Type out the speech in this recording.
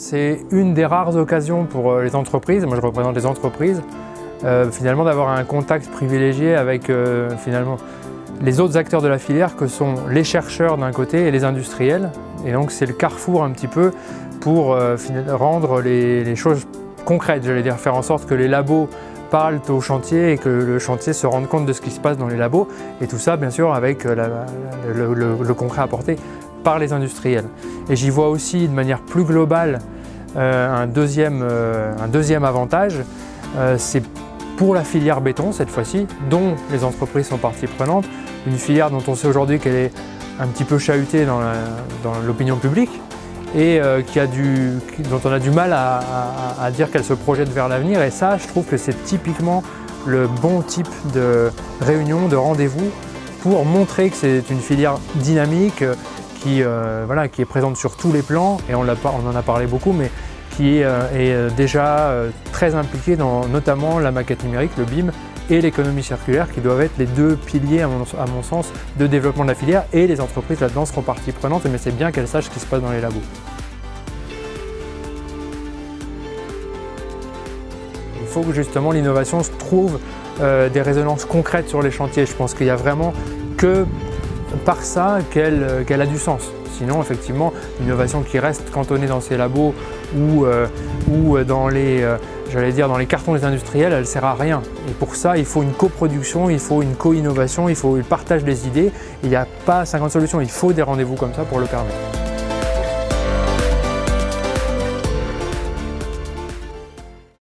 c'est une des rares occasions pour les entreprises, moi je représente les entreprises, finalement d'avoir un contact privilégié avec finalement les autres acteurs de la filière que sont les chercheurs d'un côté et les industriels. Et donc c'est le carrefour un petit peu pour rendre les choses concrètes, j'allais dire, faire en sorte que les labos parlent au chantier et que le chantier se rende compte de ce qui se passe dans les labos. Et tout ça, bien sûr, avec le concret apporté par les industriels. Et j'y vois aussi de manière plus globale un deuxième avantage, c'est pour la filière béton cette fois-ci, dont les entreprises sont partie prenante, une filière dont on sait aujourd'hui qu'elle est un petit peu chahutée dans l'opinion publique et dont on a du mal à dire qu'elle se projette vers l'avenir. Et ça, je trouve que c'est typiquement le bon type de réunion, de rendez-vous pour montrer que c'est une filière dynamique qui est présente sur tous les plans, et on en a parlé beaucoup, mais qui est déjà très impliquée dans notamment la maquette numérique, le BIM, et l'économie circulaire, qui doivent être les deux piliers, à mon sens, de développement de la filière, et les entreprises là-dedans seront partie prenante, mais c'est bien qu'elles sachent ce qui se passe dans les labos. Il faut que justement l'innovation se trouve des résonances concrètes sur les chantiers. Je pense qu'il n'y a vraiment que par ça qu'elle a du sens. Sinon, effectivement, l'innovation qui reste cantonnée dans ces labos ou dans dans les cartons des industriels, elle ne sert à rien. Et pour ça, il faut une coproduction, il faut une co-innovation, il faut le partage des idées. Il n'y a pas 50 solutions, il faut des rendez-vous comme ça pour le permettre.